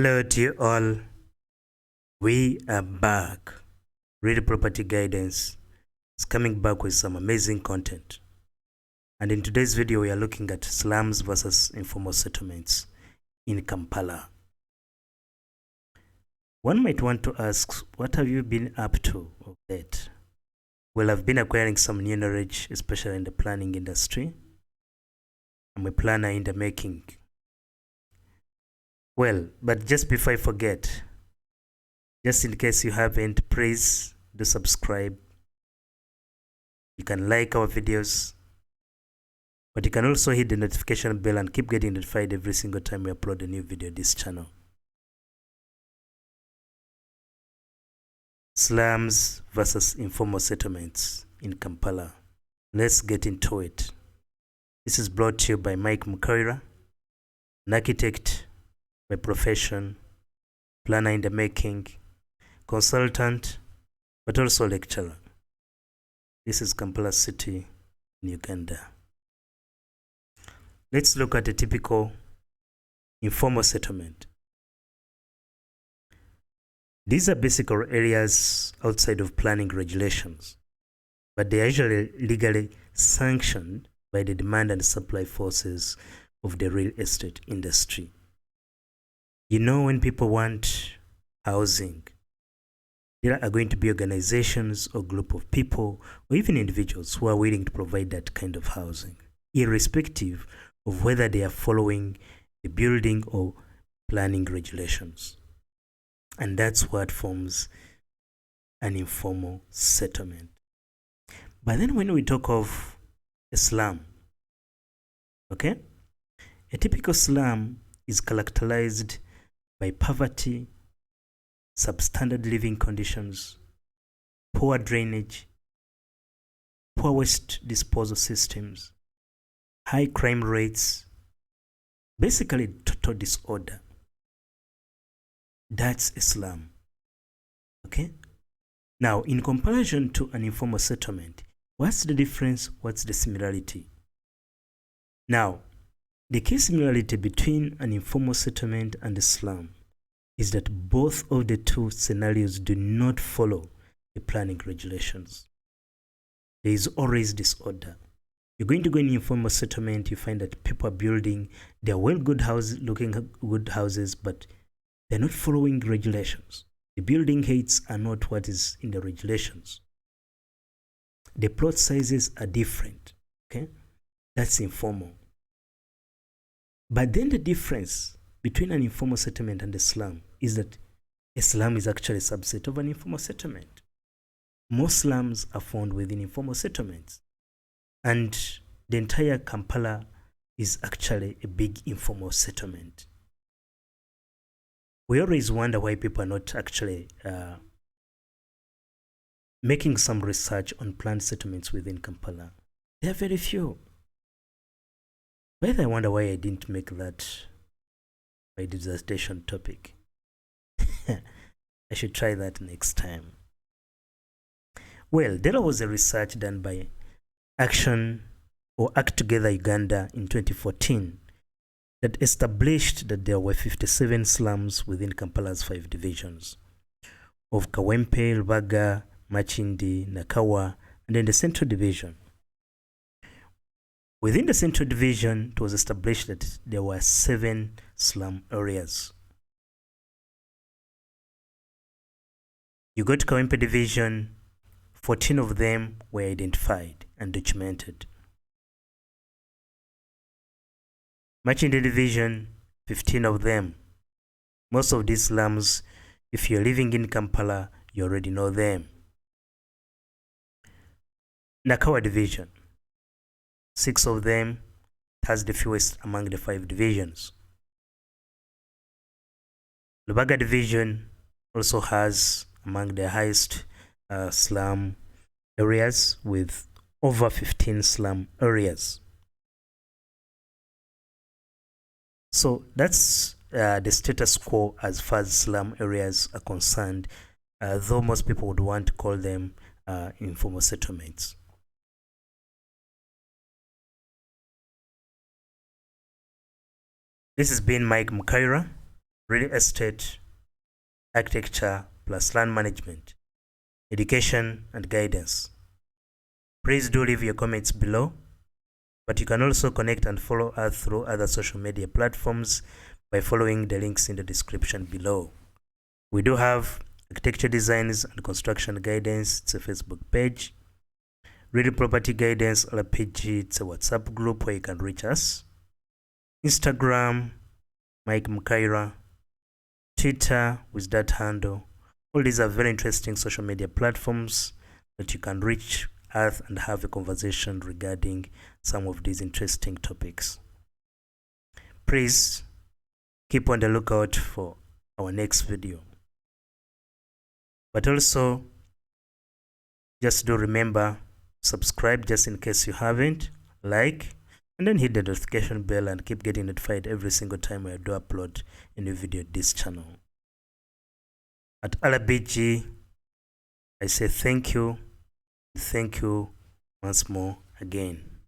Hello to you all. We are back. Real Property Guidance is coming back with some amazing content. And in today's video, we are looking at slums versus informal settlements in Kampala. One might want to ask, what have you been up to of late? Well, I've been acquiring some new knowledge, especially in the planning industry. I'm a planner in the making. Well, but just before I forget, just in case you haven't, please do subscribe. You can like our videos, but you can also hit the notification bell and keep getting notified every single time we upload a new video on this channel. Slums versus informal settlements in Kampala. Let's get into it. This is brought to you by Mukaira, an architect by profession, planner in the making, consultant, but also lecturer. This is Kampala City in Uganda. Let's look at a typical informal settlement. These are basic areas outside of planning regulations, but they are usually legally sanctioned by the demand and supply forces of the real estate industry. You know, when people want housing, there are going to be organizations or group of people or even individuals who are willing to provide that kind of housing, irrespective of whether they are following the building or planning regulations. And that's what forms an informal settlement. But then when we talk of a slum, okay, a typical slum is characterized by poverty, substandard living conditions, poor drainage, poor waste disposal systems, high crime rates, basically total disorder. That's a slum. Okay? Now, in comparison to an informal settlement, what's the difference? What's the similarity? Now, the key similarity between an informal settlement and a slum is that both of the two scenarios do not follow the planning regulations. There is always disorder. You're going to go in an informal settlement, you find that people are building, they're looking good houses, but they're not following regulations. The building heights are not what is in the regulations. The plot sizes are different. Okay? That's informal. But then the difference between an informal settlement and a slum is that a slum is actually a subset of an informal settlement. Most slums are found within informal settlements. And the entire Kampala is actually a big informal settlement. We always wonder why people are not actually making some research on planned settlements within Kampala. There are very few. But I wonder why I didn't make that my dissertation topic. I should try that next time. Well, there was a research done by Act Together Uganda in 2014 that established that there were 57 slums within Kampala's 5 divisions of Kawempe, Lubaga, Machindi, Nakawa, and then the Central Division. Within the Central Division, it was established that there were 7 slum areas. You go to Kawempe Division, 14 of them were identified and documented. Machindi Division, 15 of them. Most of these slums, if you're living in Kampala, you already know them. Nakawa Division, 6 of them, has the fewest among the 5 divisions. Lubaga Division also has among the highest slum areas with over 15 slum areas. So that's the status quo as far as slum areas are concerned, though most people would want to call them informal settlements. This has been Mukaira. real estate, architecture plus land management, education and guidance. Please do leave your comments below, but you can also connect and follow us through other social media platforms by following the links in the description below. We do have architecture designs and construction guidance. It's a Facebook page. Real property guidance RPG. It's a WhatsApp group where you can reach us. Instagram, Mike Mukaira. Twitter with that handle. All these are very interesting social media platforms that you can reach us and have a conversation regarding some of these interesting topics. Please keep on the lookout for our next video. But also, just do remember, subscribe just in case you haven't, like, and then hit the notification bell and keep getting notified every single time I do upload a new video to this channel. At LBG, I say thank you once more again.